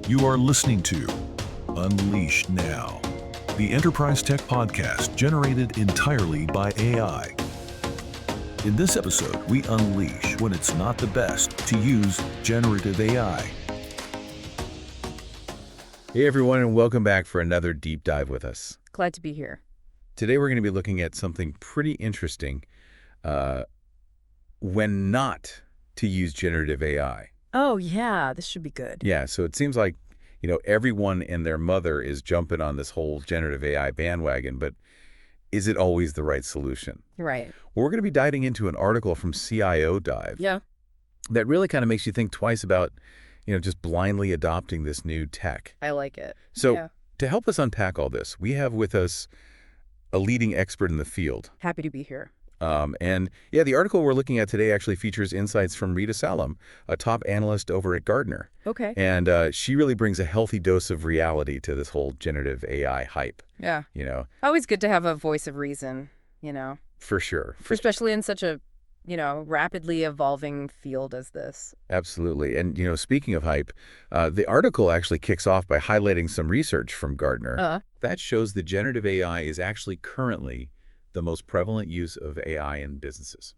You are listening to Unleashed Now, the enterprise tech podcast generated entirely by AI. In this episode, we unleash when it's not the best to use generative AI. Hey everyone, and welcome back for another deep dive with us. Glad to be here. Today we're going to be looking at something pretty interesting when not to use generative AI. Oh, yeah, this should be good. Yeah, so it seems like, everyone and their mother is jumping on this whole generative AI bandwagon, but is it always the right solution? Right. Well, we're going to be diving into an article from CIO Dive Yeah. that really kind of makes you think twice about, just blindly adopting this new tech. I like it. So Yeah. to help us unpack all this, we have with us a leading expert in the field. Happy to be here. The article we're looking at today actually features insights from Rita Sallam, a top analyst over at Gartner. Okay. And she really brings a healthy dose of reality to this whole generative AI hype. Yeah. Always good to have a voice of reason, For sure. especially in such a, rapidly evolving field as this. Absolutely. And, speaking of hype, the article actually kicks off by highlighting some research from Gartner that shows that generative AI is actually currently the most prevalent use of AI in businesses.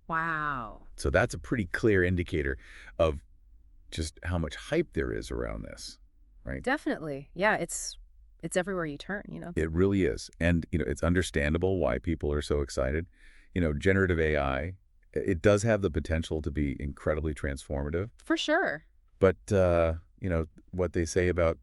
Wow. So that's a pretty clear indicator of just how much hype there is around this, right? Definitely. Yeah, it's everywhere you turn, It really is. And, it's understandable why people are so excited. Generative AI, it does have the potential to be incredibly transformative. For sure. But, what they say about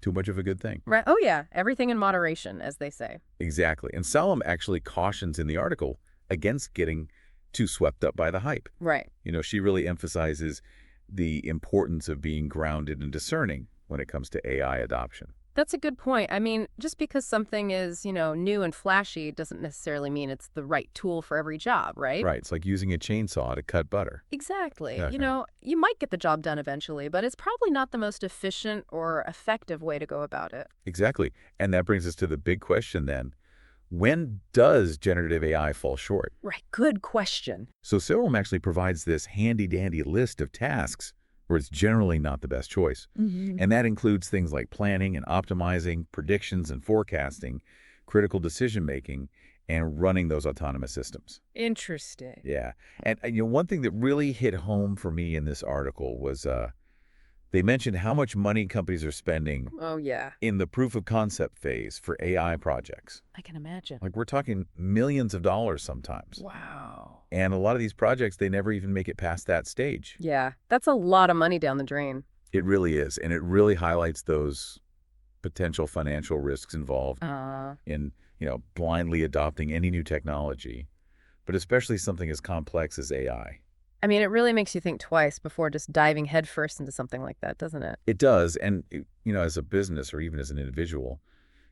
too much of a good thing. Right. Oh, yeah. Everything in moderation, as they say. Exactly. And Sallam actually cautions in the article against getting too swept up by the hype. Right. She really emphasizes the importance of being grounded and discerning when it comes to AI adoption. That's a good point. I mean, just because something is, new and flashy doesn't necessarily mean it's the right tool for every job, right? Right. It's like using a chainsaw to cut butter. Exactly. Okay. You might get the job done eventually, but it's probably not the most efficient or effective way to go about it. Exactly. And that brings us to the big question then. When does generative AI fall short? Right. Good question. So Sallam actually provides this handy-dandy list of tasks where it's generally not the best choice. Mm-hmm. And that includes things like planning and optimizing, predictions and forecasting, critical decision-making, and running those autonomous systems. Interesting. Yeah. And one thing that really hit home for me in this article was they mentioned how much money companies are spending Oh, yeah. in the proof of concept phase for AI projects. I can imagine. Like we're talking millions of dollars sometimes. Wow. And a lot of these projects, they never even make it past that stage. Yeah. That's a lot of money down the drain. It really is. And it really highlights those potential financial risks involved in, blindly adopting any new technology, but especially something as complex as AI. I mean, it really makes you think twice before just diving headfirst into something like that, doesn't it? It does. And, as a business or even as an individual,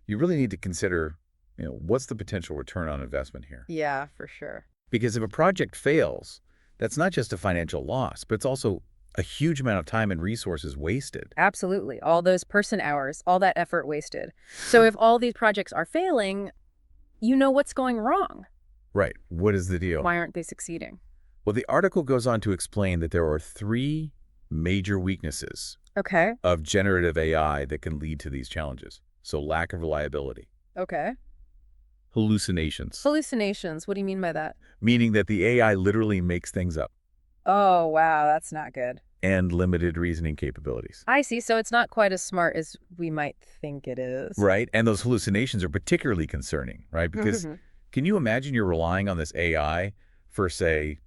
you really need to consider, what's the potential return on investment here? Yeah, for sure. Because if a project fails, that's not just a financial loss, but it's also a huge amount of time and resources wasted. Absolutely. All those person hours, all that effort wasted. So if all these projects are failing, what's going wrong. Right. What is the deal? Why aren't they succeeding? Well, the article goes on to explain that there are 3 major weaknesses Okay. of generative AI that can lead to these challenges. So lack of reliability, Okay. hallucinations, Hallucinations. What do you mean by that? meaning that the AI literally makes things up, Oh, wow. That's not good. and limited reasoning capabilities. I see. So it's not quite as smart as we might think it is. Right? And those hallucinations are particularly concerning, right? Because can you imagine you're relying on this AI for, say,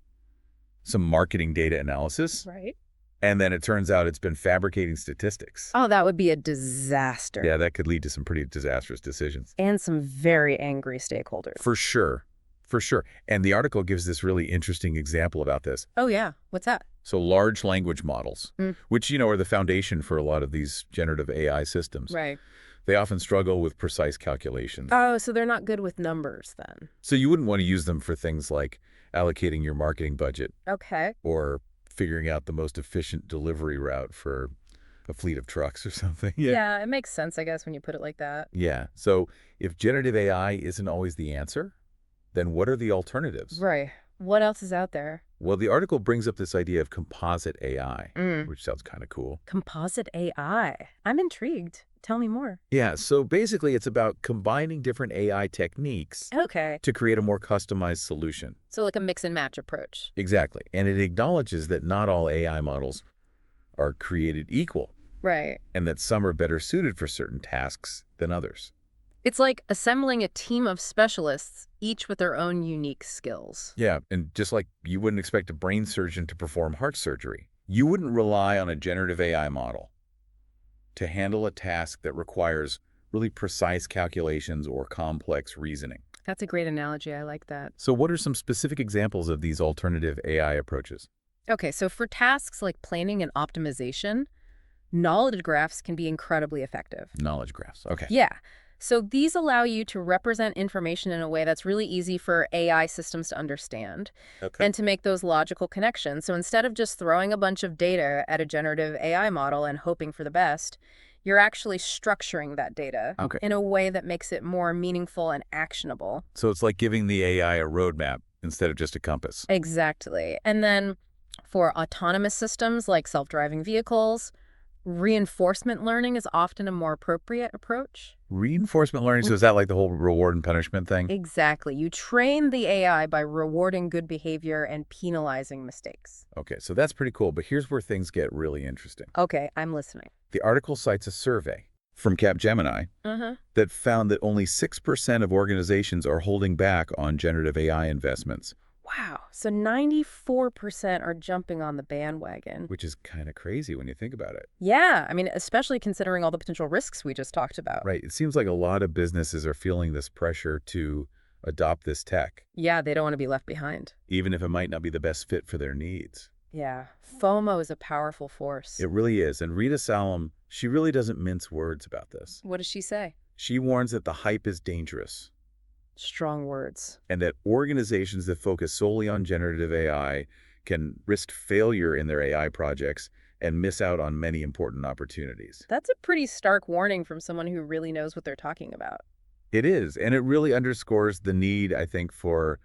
some marketing data analysis, Right. and then it turns out it's been fabricating statistics? Oh, that would be a disaster. Yeah, that could lead to some pretty disastrous decisions. And some very angry stakeholders. For sure. For sure. And the article gives this really interesting example about this. Oh, yeah. What's that? So large language models, which, are the foundation for a lot of these generative AI systems. Right. They often struggle with precise calculations. Oh, so they're not good with numbers then. So you wouldn't want to use them for things like allocating your marketing budget Okay. or figuring out the most efficient delivery route for a fleet of trucks or something. Yeah, it makes sense, I guess, when you put it like that. Yeah. So if generative AI isn't always the answer, then what are the alternatives? Right. What else is out there? Well, the article brings up this idea of composite AI, Mm. which sounds kind of cool. Composite AI. I'm intrigued. Tell me more. Yeah, so basically it's about combining different AI techniques Okay. to create a more customized solution. So like a mix and match approach. Exactly. And it acknowledges that not all AI models are created equal, Right. and that some are better suited for certain tasks than others. It's like assembling a team of specialists, each with their own unique skills. Yeah, and just like you wouldn't expect a brain surgeon to perform heart surgery, you wouldn't rely on a generative AI model to handle a task that requires really precise calculations or complex reasoning. That's a great analogy. I like that. So what are some specific examples of these alternative AI approaches? Okay, so for tasks like planning and optimization, knowledge graphs can be incredibly effective. Knowledge graphs. Okay. Yeah. So these allow you to represent information in a way that's really easy for AI systems to understand and to make those logical connections. So instead of just throwing a bunch of data at a generative AI model and hoping for the best, you're actually structuring that data in a way that makes it more meaningful and actionable. So it's like giving the AI a roadmap instead of just a compass. Exactly. And then for autonomous systems like self-driving vehicles, reinforcement learning is often a more appropriate approach. Reinforcement learning, so is that like the whole reward and punishment thing? Exactly. You train the AI by rewarding good behavior and penalizing mistakes. Okay, so that's pretty cool, but here's where things get really interesting. Okay, I'm listening. The article cites a survey from Capgemini that found that only 6% of organizations are holding back on generative AI investments. Wow. So 94% are jumping on the bandwagon. Which is kind of crazy when you think about it. Yeah. I mean, especially considering all the potential risks we just talked about. Right. It seems like a lot of businesses are feeling this pressure to adopt this tech. Yeah, they don't want to be left behind. Even if it might not be the best fit for their needs. Yeah. FOMO is a powerful force. It really is. And Rita Sallam, she really doesn't mince words about this. What does she say? She warns that the hype is dangerous. Strong words. And that organizations that focus solely on generative AI can risk failure in their AI projects and miss out on many important opportunities. That's a pretty stark warning from someone who really knows what they're talking about. It is, and it really underscores the need, I think, for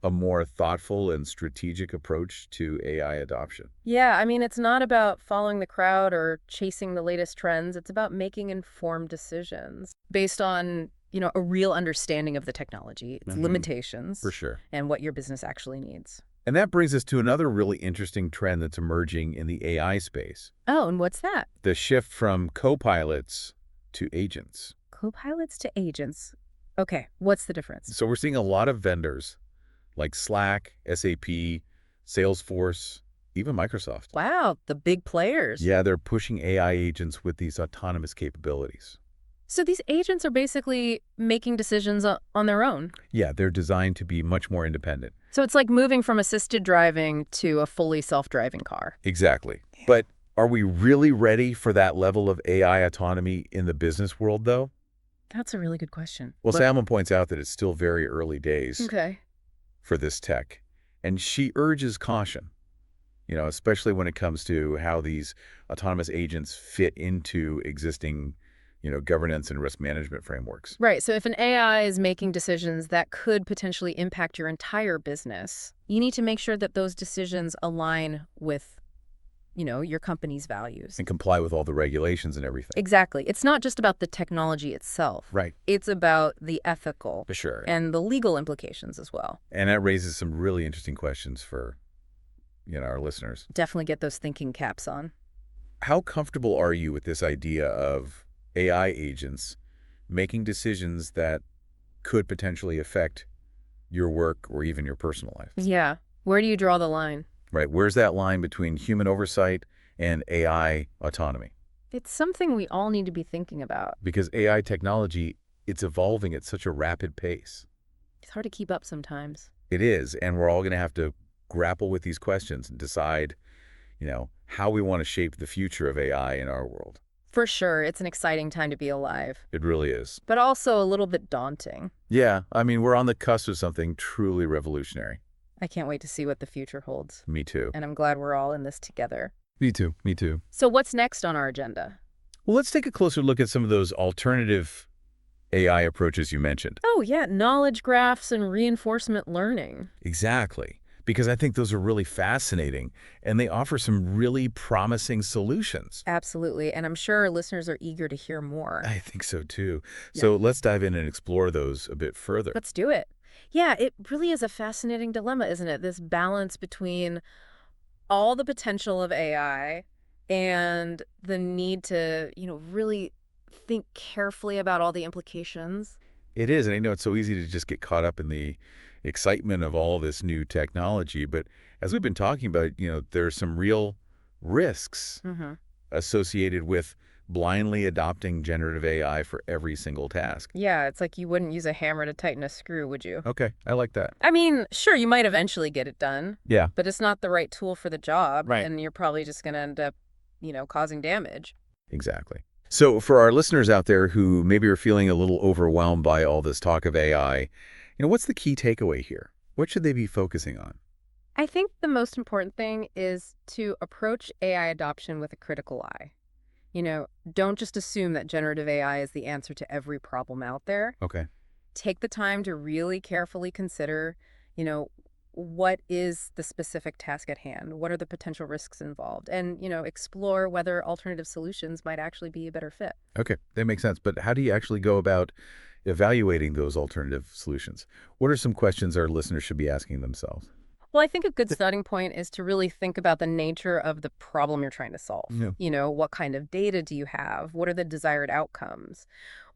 a more thoughtful and strategic approach to AI adoption. Yeah, I mean, it's not about following the crowd or chasing the latest trends. It's about making informed decisions based on a real understanding of the technology, its limitations, For sure. and what your business actually needs. And that brings us to another really interesting trend that's emerging in the AI space. Oh, and what's that? The shift from copilots to agents. Copilots to agents. Okay, what's the difference? So we're seeing a lot of vendors like Slack, SAP, Salesforce, even Microsoft. Wow, the big players. Yeah, they're pushing AI agents with these autonomous capabilities. So these agents are basically making decisions on their own. Yeah, they're designed to be much more independent. So it's like moving from assisted driving to a fully self-driving car. Exactly. But are we really ready for that level of AI autonomy in the business world, though? That's a really good question. Well, Salmon points out that it's still very early days for this tech. And she urges caution, especially when it comes to how these autonomous agents fit into existing governance and risk management frameworks. Right. So if an AI is making decisions that could potentially impact your entire business, you need to make sure that those decisions align with, your company's values. And comply with all the regulations and everything. Exactly. It's not just about the technology itself. Right. It's about the ethical For sure. and the legal implications as well. And that raises some really interesting questions for, our listeners. Definitely get those thinking caps on. How comfortable are you with this idea of AI agents making decisions that could potentially affect your work or even your personal life? Yeah. Where do you draw the line? Right. Where's that line between human oversight and AI autonomy? It's something we all need to be thinking about. Because AI technology, it's evolving at such a rapid pace. It's hard to keep up sometimes. It is. And we're all going to have to grapple with these questions and decide, how we want to shape the future of AI in our world. For sure, it's an exciting time to be alive. It really is. But also a little bit daunting. Yeah, I mean, we're on the cusp of something truly revolutionary. I can't wait to see what the future holds. Me too. And I'm glad we're all in this together. Me too. Me too. So what's next on our agenda? Well, let's take a closer look at some of those alternative AI approaches you mentioned. Oh, yeah, knowledge graphs and reinforcement learning. Exactly. because I think those are really fascinating, and they offer some really promising solutions. Absolutely. And I'm sure our listeners are eager to hear more. I think so too. Yeah. So let's dive in and explore those a bit further. Let's do it. Yeah, it really is a fascinating dilemma, isn't it? This balance between all the potential of AI and the need to, really think carefully about all the implications. It is, and I know it's so easy to just get caught up in the excitement of all this new technology, but as we've been talking about, there's some real risks Mm-hmm. associated with blindly adopting generative AI for every single task. Yeah, it's like you wouldn't use a hammer to tighten a screw, would you? Okay, I like that. I mean, sure, you might eventually get it done, Yeah, but it's not the right tool for the job, right. and you're probably just going to end up, causing damage. Exactly. So for our listeners out there who maybe are feeling a little overwhelmed by all this talk of AI, what's the key takeaway here? What should they be focusing on? I think the most important thing is to approach AI adoption with a critical eye. Don't just assume that generative AI is the answer to every problem out there. Okay. Take the time to really carefully consider, you know, what is the specific task at hand? What are the potential risks involved? And, explore whether alternative solutions might actually be a better fit. Okay, that makes sense. But how do you actually go about evaluating those alternative solutions? What are some questions our listeners should be asking themselves? Well, I think a good starting point is to really think about the nature of the problem you're trying to solve. Yeah. What kind of data do you have? What are the desired outcomes?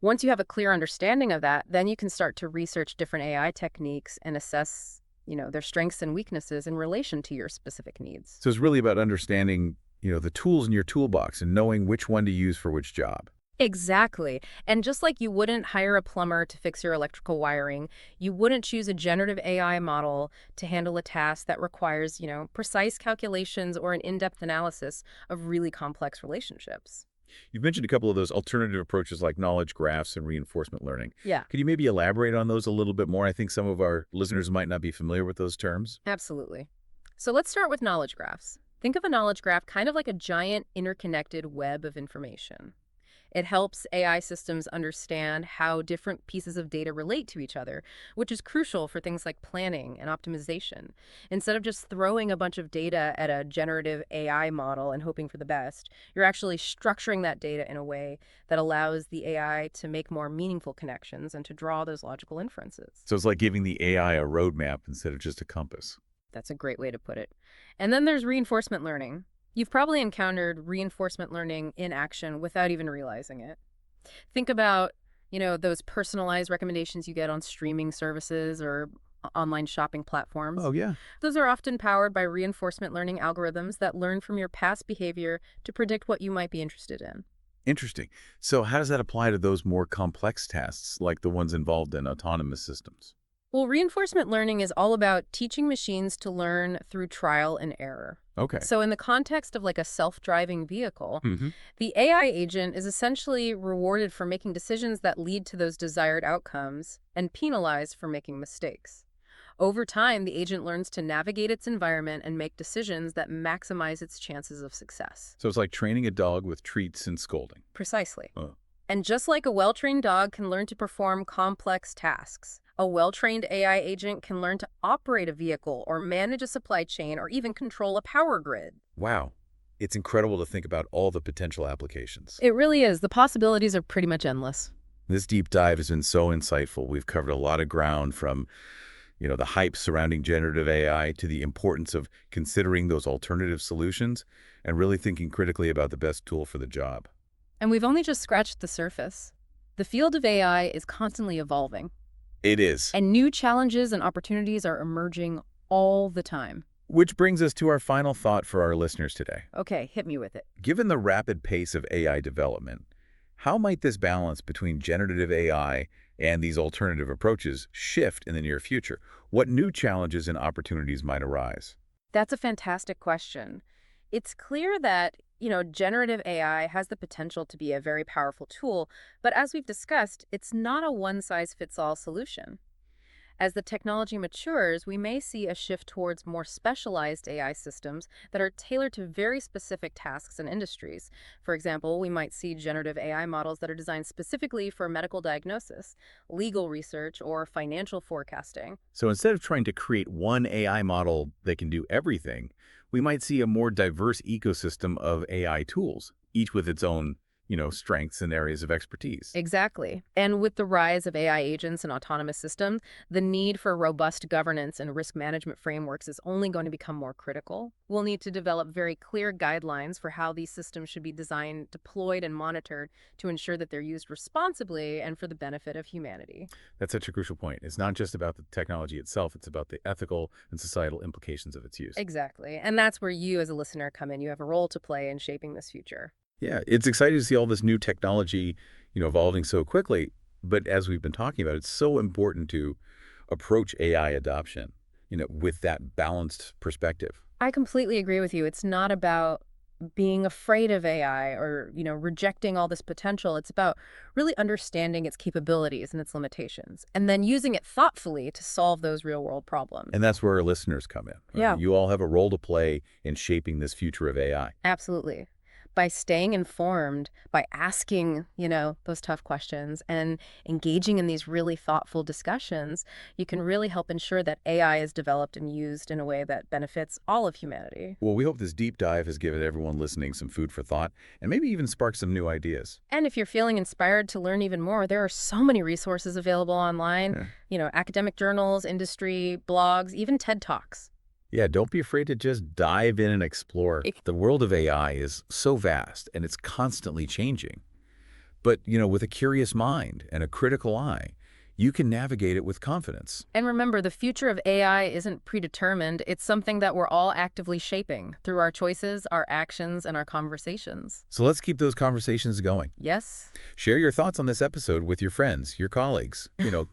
Once you have a clear understanding of that, then you can start to research different AI techniques and assess, their strengths and weaknesses in relation to your specific needs. So it's really about understanding, the tools in your toolbox and knowing which one to use for which job. Exactly. And just like you wouldn't hire a plumber to fix your electrical wiring, you wouldn't choose a generative AI model to handle a task that requires, precise calculations or an in-depth analysis of really complex relationships. You've mentioned a couple of those alternative approaches like knowledge graphs and reinforcement learning. Yeah, Could you maybe elaborate on those a little bit more? I think some of our listeners might not be familiar with those terms. absolutely. So let's start with knowledge graphs. Think of a knowledge graph kind of like a giant interconnected web of information. It helps AI systems understand how different pieces of data relate to each other, which is crucial for things like planning and optimization. Instead of just throwing a bunch of data at a generative AI model and hoping for the best, you're actually structuring that data in a way that allows the AI to make more meaningful connections and to draw those logical inferences. So it's like giving the AI a roadmap instead of just a compass. That's a great way to put it. And then there's reinforcement learning. You've probably encountered reinforcement learning in action without even realizing it. Think about, those personalized recommendations you get on streaming services or online shopping platforms. Oh, yeah. Those are often powered by reinforcement learning algorithms that learn from your past behavior to predict what you might be interested in. Interesting. So how does that apply to those more complex tasks, like the ones involved in autonomous systems? Well, reinforcement learning is all about teaching machines to learn through trial and error. Okay. So in the context of like a self-driving vehicle, Mm-hmm. the AI agent is essentially rewarded for making decisions that lead to those desired outcomes and penalized for making mistakes. Over time, the agent learns to navigate its environment and make decisions that maximize its chances of success. So it's like training a dog with treats and scolding. Precisely. Oh. And just like a well-trained dog can learn to perform complex tasks, a well-trained AI agent can learn to operate a vehicle or manage a supply chain or even control a power grid. Wow. It's incredible to think about all the potential applications. It really is. The possibilities are pretty much endless. This deep dive has been so insightful. We've covered a lot of ground from, the hype surrounding generative AI to the importance of considering those alternative solutions and really thinking critically about the best tool for the job. And we've only just scratched the surface. The field of AI is constantly evolving, It is. and new challenges and opportunities are emerging all the time. Which brings us to our final thought for our listeners today. Okay, hit me with it. Given the rapid pace of AI development, how might this balance between generative AI and these alternative approaches shift in the near future? What new challenges and opportunities might arise? That's a fantastic question. It's clear that, generative AI has the potential to be a very powerful tool, but as we've discussed, it's not a one-size-fits-all solution. As the technology matures, we may see a shift towards more specialized AI systems that are tailored to very specific tasks and industries. For example, we might see generative AI models that are designed specifically for medical diagnosis, legal research, or financial forecasting. So instead of trying to create one AI model that can do everything, we might see a more diverse ecosystem of AI tools, each with its own, strengths and areas of expertise. Exactly. And with the rise of AI agents and autonomous systems, the need for robust governance and risk management frameworks is only going to become more critical. We'll need to develop very clear guidelines for how these systems should be designed, deployed, and monitored to ensure that they're used responsibly and for the benefit of humanity. That's such a crucial point. It's not just about the technology itself, it's about the ethical and societal implications of its use. Exactly. And that's where you as a listener come in. You have a role to play in shaping this future. Yeah, it's exciting to see all this new technology, evolving so quickly. But as we've been talking about, it's so important to approach AI adoption, with that balanced perspective. I completely agree with you. It's not about being afraid of AI or, rejecting all this potential. It's about really understanding its capabilities and its limitations, and then using it thoughtfully to solve those real-world problems. And that's where our listeners come in. Right? Yeah. You all have a role to play in shaping this future of AI. Absolutely. By staying informed, by asking, those tough questions and engaging in these really thoughtful discussions, you can really help ensure that AI is developed and used in a way that benefits all of humanity. Well, we hope this deep dive has given everyone listening some food for thought and maybe even sparked some new ideas. And if you're feeling inspired to learn even more, there are so many resources available online, academic journals, industry, blogs, even TED Talks. Yeah, don't be afraid to just dive in and explore. The world of AI is so vast and it's constantly changing. But, with a curious mind and a critical eye, you can navigate it with confidence. And remember, the future of AI isn't predetermined. It's something that we're all actively shaping through our choices, our actions, and our conversations. So let's keep those conversations going. Yes? Share your thoughts on this episode with your friends, your colleagues.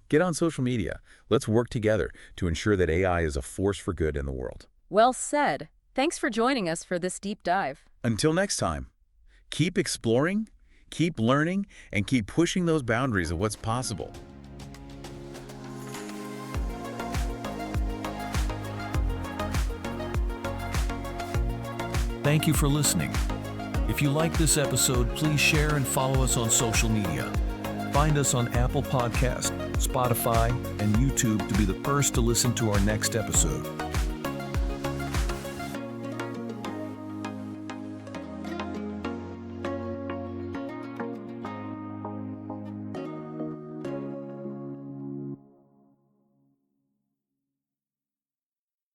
Get on social media. Let's work together to ensure that AI is a force for good in the world. Well said. Thanks for joining us for this deep dive. Until next time, keep exploring, keep learning, and keep pushing those boundaries of what's possible. Thank you for listening. If you like this episode, please share and follow us on social media. Find us on Apple Podcasts, Spotify, and YouTube to be the first to listen to our next episode.